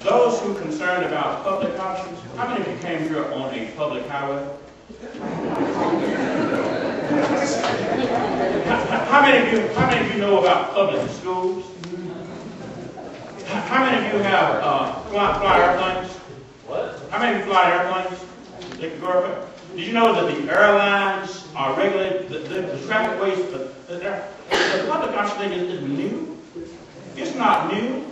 those who are concerned about public options, how many of you came here on a public highway? How many of you know about public schools? How many of you have fly airplanes? What? How many of you fly airplanes? They can go up. Did you know that the airlines are regulated? The traffic ways, the public option thing is new. It's not new.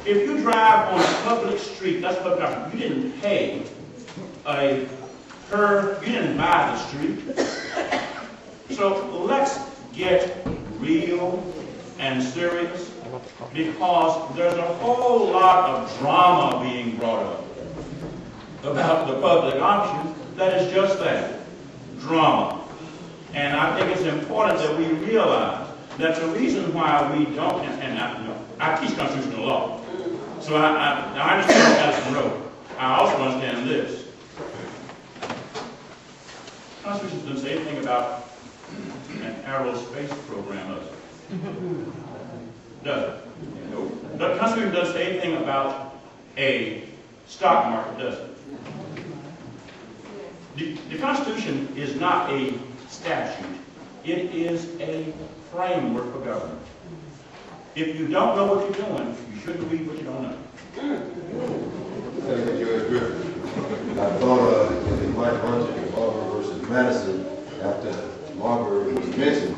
If you drive on a public street, that's public option. You didn't pay a curb. You didn't buy the street. So let's get real and serious, because there's a whole lot of drama being brought up about the public option that is just that, drama. And I think it's important that we realize that the reason why we don't, and I teach constitutional law, so I understand what Madison wrote. I also understand this. The Constitution doesn't say anything about an aerospace program, does it? No. The Constitution doesn't say anything about a stock market, does it? The Constitution is not a statute. It is a framework for government. If you don't know what you're doing, you shouldn't read what you don't know. Thank you, Judge Griffen. I thought in my bunch of Marbury versus Madison, after Marbury was mentioned,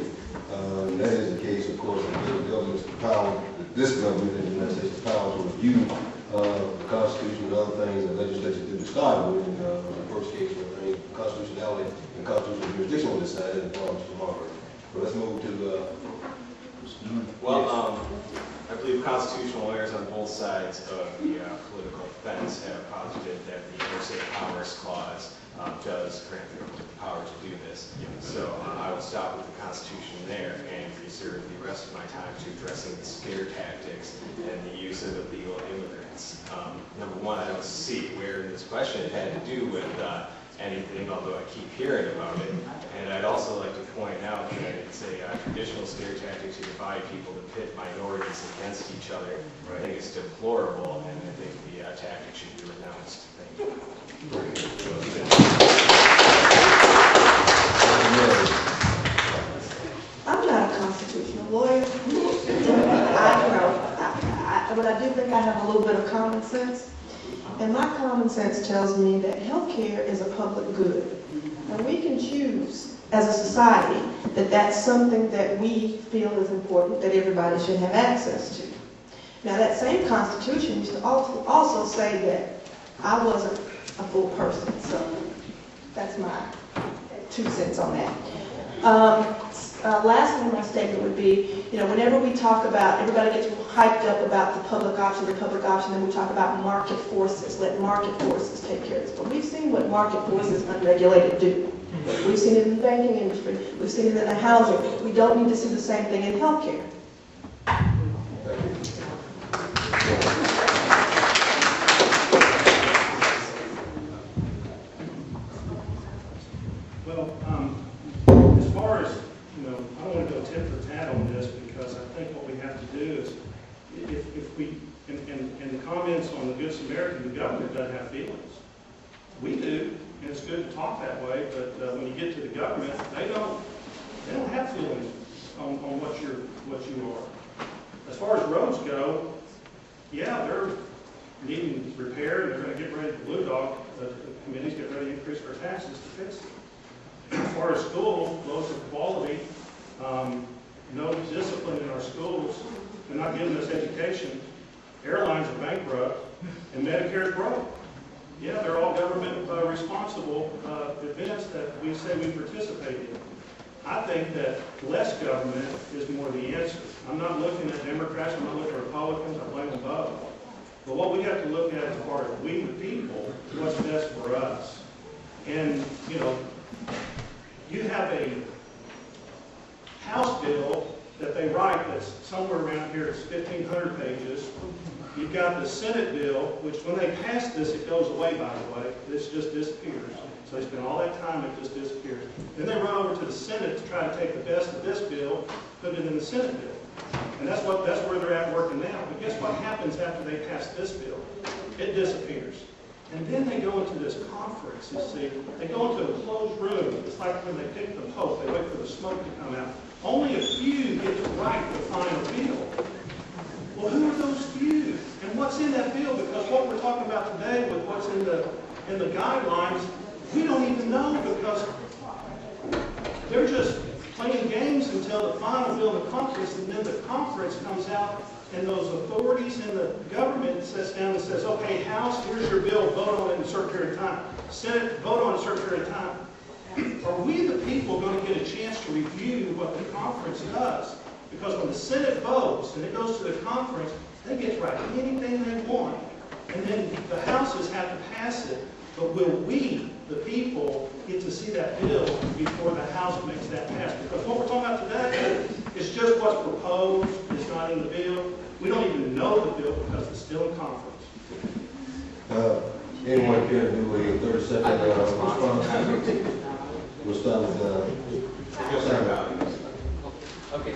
that is the case, of course, the government's power, this government in the United States, the power to review the Constitution and other things that legislature did to start with. In the first case, where constitutionality and constitutional jurisdiction was decided in Mr. Marbury. But let's move to well, I believe constitutional lawyers on both sides of the political fence have posited that the Interstate Commerce Clause does grant the power to do this. So I will stop with the Constitution there and reserve the rest of my time to addressing the scare tactics and the use of illegal immigrants. Number one, I don't see where in this question it had to do with anything, although I keep hearing about it. And I'd also like to point out that it's a traditional scare tactic to divide people, to pit minorities against each other. Right. I think it's deplorable, and I think the tactic should be renounced. Thank you. I'm not a constitutional lawyer. But I do think I have a little bit of common sense. And my common sense tells me that health care is a public good. And we can choose as a society that that's something that we feel is important, that everybody should have access to. Now that same Constitution used to also say that I wasn't a full person. So that's my 2 cents on that. Lastly, my statement would be, whenever we talk about, everybody gets hyped up about the public option, then we talk about market forces. Let market forces take care of this. But we've seen what market forces unregulated do. We've seen it in the banking industry. We've seen it in the housing. We don't need to see the same thing in healthcare. Well, as far as, I don't want to go tit for tat on this, because I think what we have to do is, if we, and the comments on the Good Samaritan, the government doesn't have feelings. We do, and it's good to talk that way, but when you get to the government, they don't have feelings on what you are. As far as roads go, yeah, they're needing repair, and they're going to get ready to blue dog. The committees get ready to increase their taxes to fix it. As far as schools, lows of quality, no discipline in our schools, they're not giving us education. Airlines are bankrupt, and Medicare is broke. Yeah, they're all government responsible events that we say we participate in. I think that less government is more the answer. I'm not looking at Democrats, I'm not looking at Republicans, I blame them both. But what we have to look at as far as we the people, what's best for us. And, you have a House bill that they write that's somewhere around here, it's 1,500 pages. You've got the Senate bill, which when they pass this, it goes away, by the way. This just disappears. So they spend all that time, it just disappears. Then they run over to the Senate to try to take the best of this bill, put it in the Senate bill. And that's where they're at working now. But guess what happens after they pass this bill? it disappears. And then they go into this conference, you see. They go into a closed room. It's like when they pick the Pope, they wait for the smoke to come out. Only a few get to write the final bill. Well, who are those few? And what's in that bill? Because what we're talking about today with what's in the guidelines, we don't even know, because they're just playing games until the final bill in the conference, and then the conference comes out, and those authorities in the government sits down and says, okay, House, here's your bill, vote on it in a certain period of time. Senate, vote on it in a certain period of time. Are we the people going to get a chance to review what the conference does? Because when the Senate votes and it goes to the conference, they get to write anything they want. And then the Houses have to pass it. But will we, the people, get to see that bill before the House makes that pass? Because what we're talking about today is just what's proposed. It's not in the bill. We don't even know the bill because it's still in conference. Anyone care to do a 30-second response? We'll start with Senator. Okay.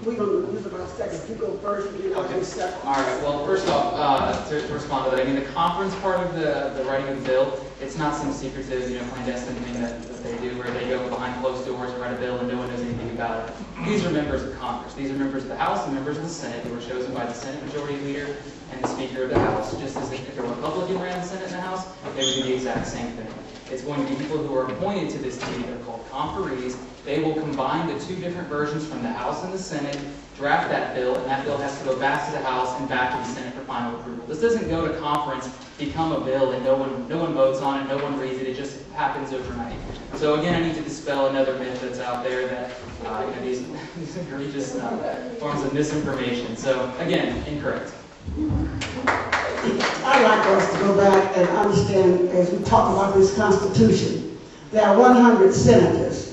We're going to use about seconds. You go first, and then I'll go second. All right. Well, first off, to respond to that, I mean, the conference part of the writing of the bill, it's not some secretive, clandestine thing that they do where they go behind closed doors and write a bill and no one knows anything about it. These are members of Congress. These are members of the House and members of the Senate who were chosen by the Senate Majority Leader and the Speaker of the House. Just as if a Republican ran the Senate and the House, they would do the exact same thing. It's going to be people who are appointed to this committee. They're called conferees. They will combine the two different versions from the House and the Senate, draft that bill, and that bill has to go back to the House and back to the Senate for final approval. This doesn't go to conference, become a bill, and no one votes on it, no one reads it. It just happens overnight. So again, I need to dispel another myth that's out there that these egregious forms of misinformation. So again, incorrect. I'd like us to go back and understand, as we talk about this Constitution, there are 100 senators.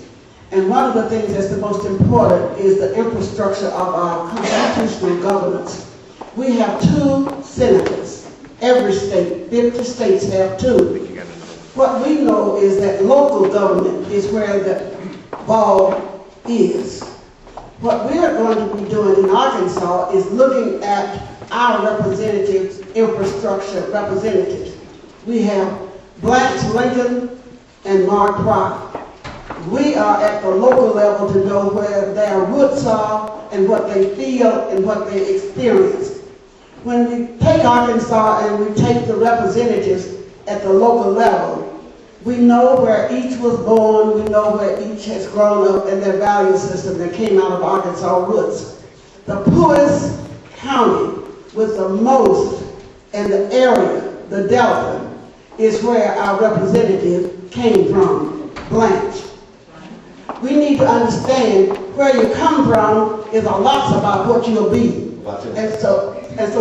And one of the things that's the most important is the infrastructure of our constitutional governance. We have 2 senators. Every state, 50 states have 2. What we know is that local government is where the ball is. What we are going to be doing in Arkansas is looking at our representatives, infrastructure representatives. We have Blanche Lincoln and Mark Pryor. We are at the local level to know where their roots are and what they feel and what they experience. When we take Arkansas and we take the representatives at the local level, we know where each was born, we know where each has grown up, and their value system that came out of Arkansas roots. The poorest county with the most in the area, the Delta, is where our representative came from, Blanche. We need to understand where you come from is a lot about what you'll be. And so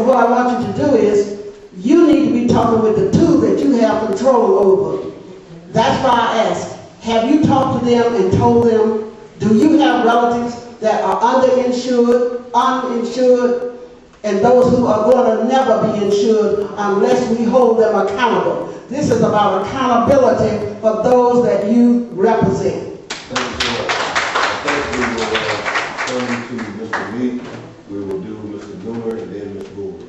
what I want you to do is, you need to be talking with the 2 that you have control over. That's why I asked, have you talked to them and told them, do you have relatives that are underinsured, uninsured, and those who are going to never be insured unless we hold them accountable? This is about accountability for those that you represent. Thank you, sir. I think we will turn to Mr. Meeks. We will do Mr. Noonan and then Mr. Gould.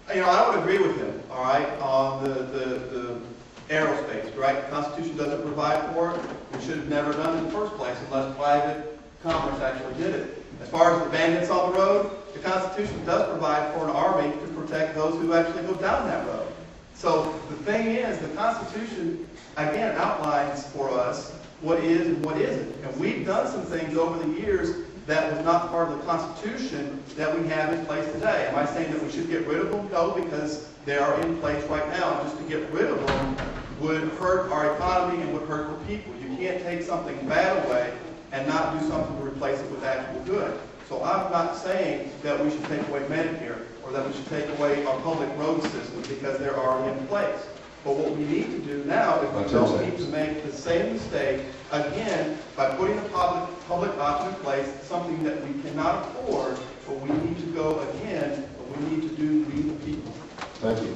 I would agree with him, all right, on the aerospace, right? The Constitution doesn't provide for it. We should have never done it in the first place unless private commerce actually did it. As far as the bandits on the road, the Constitution does provide for an army to protect those who actually go down that road. So the thing is, the Constitution, again, outlines for us what is and what isn't. And we've done some things over the years that was not part of the Constitution that we have in place today. Am I saying that we should get rid of them? No, because they are in place right now. Just to get rid of them would hurt our economy and would hurt the people. You can't take something bad away and not do something to replace it with actual good. So I'm not saying that we should take away Medicare or that we should take away our public road system because they're already in place. But what we need to do now is we don't need to make the same mistake again by putting a public option in place, something that we cannot afford, but we need to go again, but we need to do we the people. Thank you.